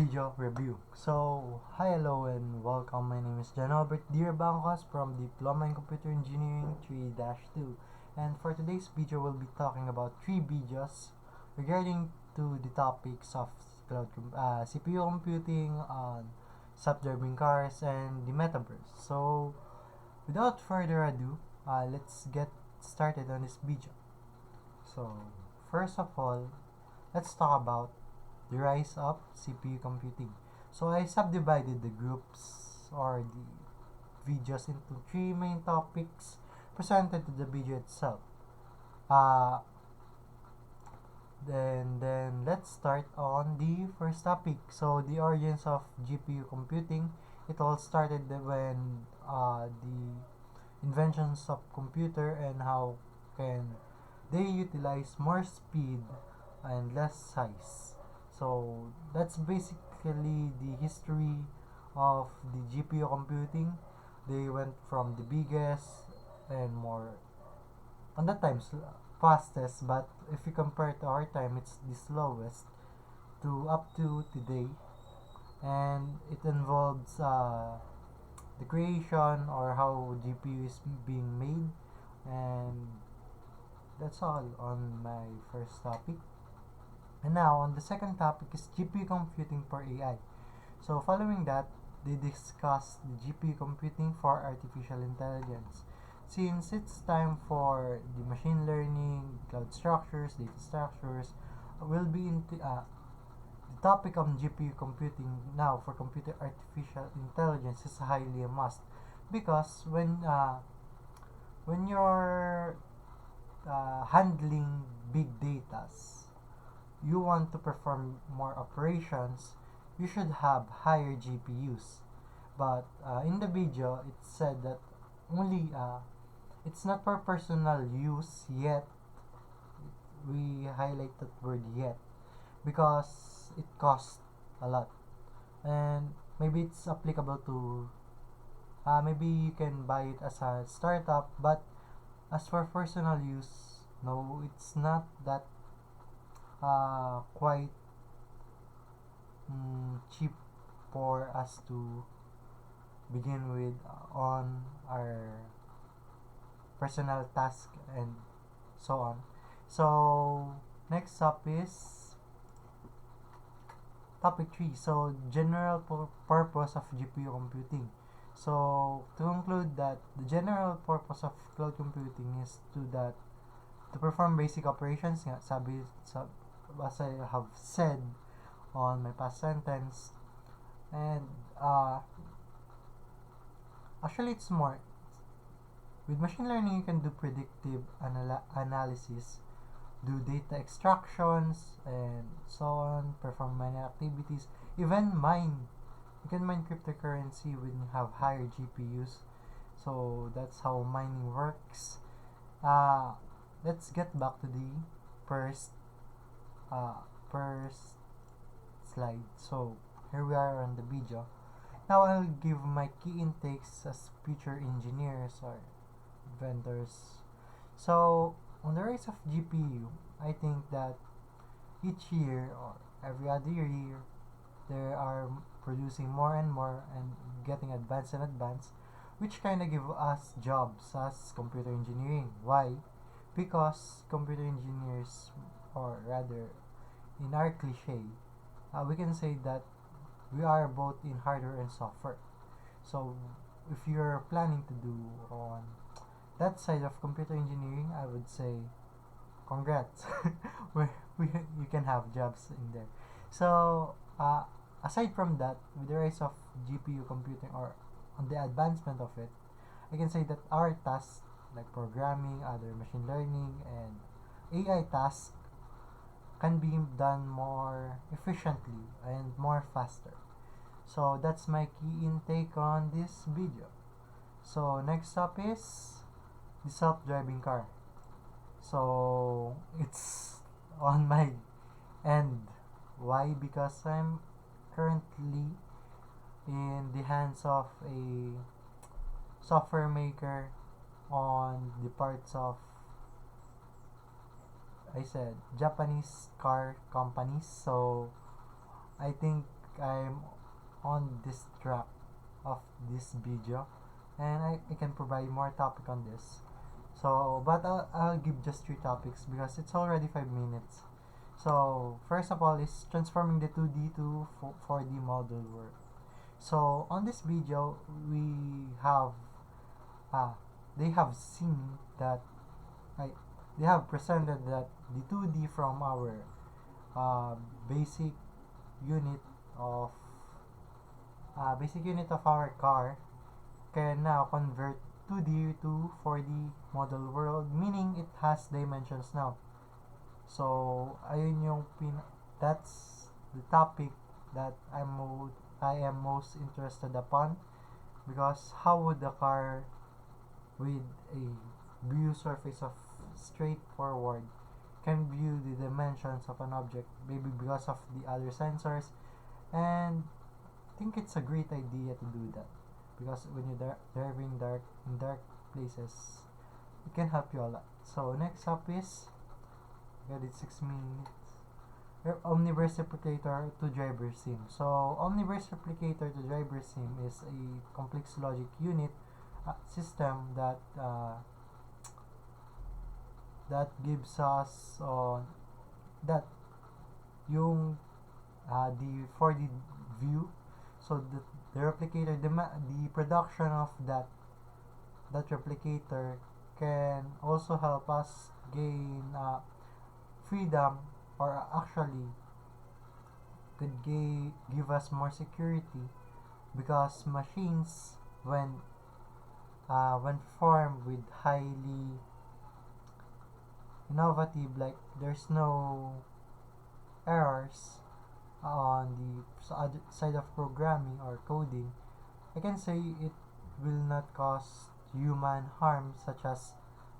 video review. So, hi, hello, and welcome. My name is John Albert Dirabancos from Diploma in Computer Engineering 3-2. And for today's video, we'll be talking about 3 videos regarding to the topics of CPU computing, self-driving cars, and the metaverse. So, without further ado, let's get started on this video. So, first of all, let's talk about the rise of CPU computing. So I subdivided the groups or the videos into 3 main topics presented to the video itself. Uh, then let's start on the first topic. So the origins of GPU computing. It all started when the inventions of computer and how can they utilize more speed and less size. So that's basically the history of the GPU computing. They went from the biggest and more on that time fastest, but if you compare to our time, it's the slowest to up to today, and it involves the creation or how GPU is being made, and that's all on my first topic. And now, on the second topic is GPU computing for AI. So, following that, they discuss the GPU computing for artificial intelligence. Since it's time for the machine learning, cloud structures, data structures, will be into the topic of GPU computing now for computer artificial intelligence is highly a must because when you're handling big datas, you want to perform more operations, you should have higher GPUs. But in the video, it said that only it's not for personal use yet. We highlight that word yet because it costs a lot, and maybe it's applicable to maybe you can buy it as a startup, but as for personal use, no, it's not that quite cheap for us to begin with on our personal task and so on. So next up is topic 3. So general purpose of GPU computing. So to conclude that the general purpose of cloud computing is to perform basic operations nga sabi as I have said on my past sentence, and actually it's more with machine learning. You can do predictive analysis, do data extractions, and so on, perform many activities, even mine. You can mine cryptocurrency when you have higher GPUs. So that's how mining works. Let's get back to the first first slide. So here we are on the video. Now I'll give my key intakes as future engineers or vendors. So on the rise of GPU, I think that each year or every other year they are producing more and more and getting advanced and advanced, which kind of give us jobs as computer engineering. Why? Because computer engineers, or rather in our cliche, we can say that we are both in hardware and software. So if you're planning to do on that side of computer engineering, I would say congrats. You can have jobs in there. So aside from that, with the rise of GPU computing or on the advancement of it, I can say that our tasks like programming, other machine learning, and AI tasks can be done more efficiently and more faster. So that's my key intake on this video. So next up is the self-driving car. So it's on my end. Why? Because I'm currently in the hands of a software maker on the parts of, I said, Japanese car companies. So I think I'm on this track of this video, and I can provide more topic on this. So, but I'll give just 3 topics because it's already 5 minutes. So, first of all is transforming the 2D to 4D model world. So, on this video, we have, uh, they have seen that, I, they have presented that the 2D from our uh, basic unit of basic unit of our car can now convert 2D to 4D model world, meaning it has dimensions now. So, ayun yung that's the topic that I am most interested upon, because how would a car with a view surface of straightforward can view the dimensions of an object, maybe because of the other sensors, and I think it's a great idea to do that, because when you're driving in dark places, it can help you a lot. So next up is, got it 6 minutes. Omniverse Replicator to Driver Sim. So Omniverse Replicator to Driver Sim is a complex logic unit system that gives us that yung the 4D view. So the replicator, the production of that replicator can also help us gain freedom, or actually could give us more security, because machines when formed with highly innovative, like there's no errors on the other side of programming or coding, I can say it will not cause human harm, such as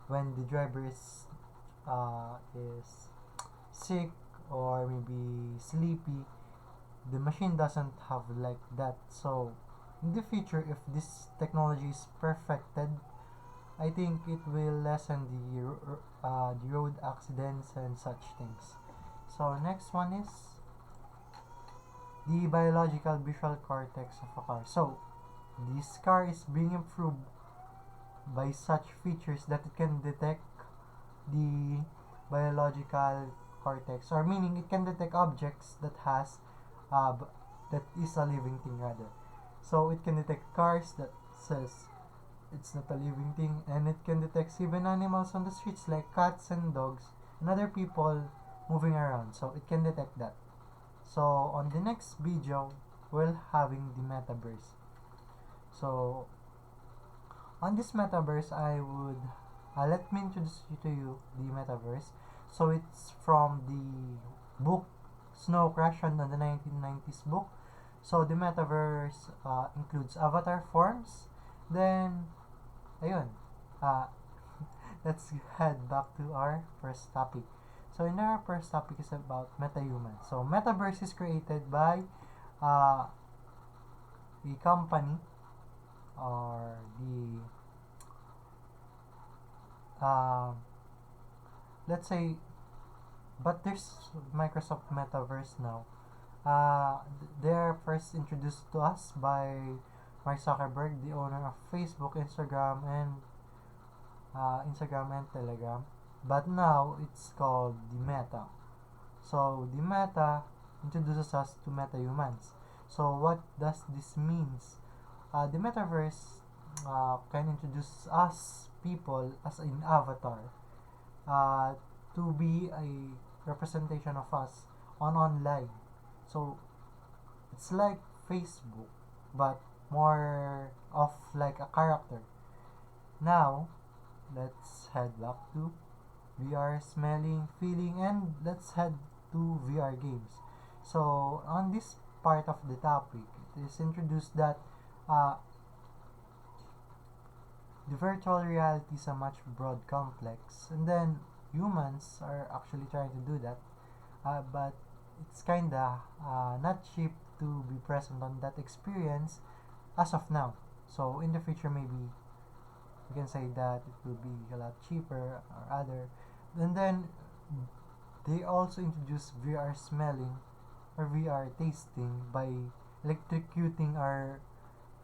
when the driver is sick or maybe sleepy. The machine doesn't have like that. So in the future, if this technology is perfected, I think it will lessen the road accidents and such things. So next one is the biological visual cortex of a car. So this car is being improved by such features that it can detect the biological cortex, or meaning it can detect objects that has that is a living thing rather. So it can detect cars that says it's not a living thing, and it can detect even animals on the streets like cats and dogs and other people moving around. So it can detect that. So on the next video, we're having the metaverse. So on this metaverse, I would let me introduce to you the metaverse. So it's from the book Snow Crash on the 1990s book. So the metaverse includes avatar forms. Then, ayun, uh, let's head back to our first topic. So in our first topic is about MetaHuman. So metaverse is created by uh, the company, or uh, let's say, but there's Microsoft Metaverse now. They're first introduced to us by Mark Zuckerberg, the owner of Facebook, Instagram and Telegram. But now it's called the Meta. So the Meta introduces us to MetaHumans. So what does this means? The Metaverse can introduce us people as an avatar, uh, to be a representation of us on online. So it's like Facebook, but more of like a character. Now, let's head back to VR smelling, feeling, and let's head to VR games. So on this part of the topic, it is introduced that uh, the virtual reality is a much broad complex, and then humans are actually trying to do that, but it's kinda not cheap to be present on that experience as of now. So in the future, maybe we can say that it will be a lot cheaper or other. And then they also introduce VR smelling, or VR tasting by electrocuting our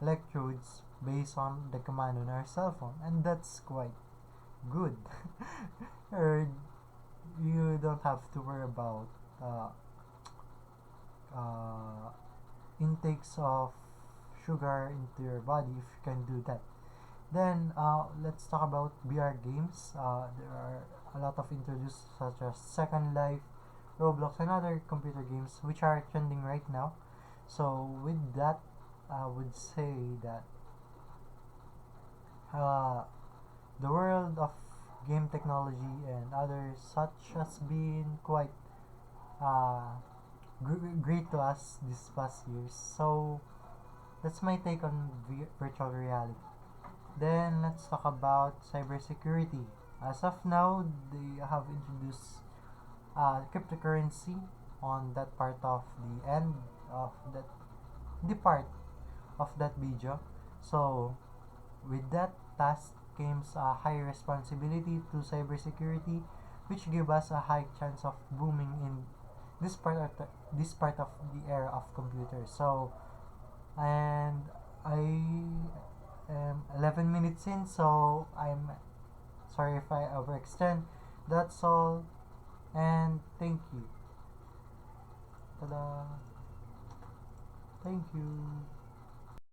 electrodes based on the command on our cell phone, and that's quite good. Or you don't have to worry about uh, uh, intakes of sugar into your body if you can do that. Then let's talk about VR games. There are a lot of introduced such as Second Life, Roblox, and other computer games which are trending right now. So with that, I would say that uh, the world of game technology and others such has been quite uh, great to us this past years. So that's my take on virtual reality. Then let's talk about cybersecurity. As of now, they have introduced cryptocurrency on that part of the end of that the part of that video. So with that task comes a high responsibility to cybersecurity, which give us a high chance of booming in this part of the era of computers. So and I am 11 minutes in, so I'm sorry if I overextend. That's all, and thank you. Ta-da! Thank you.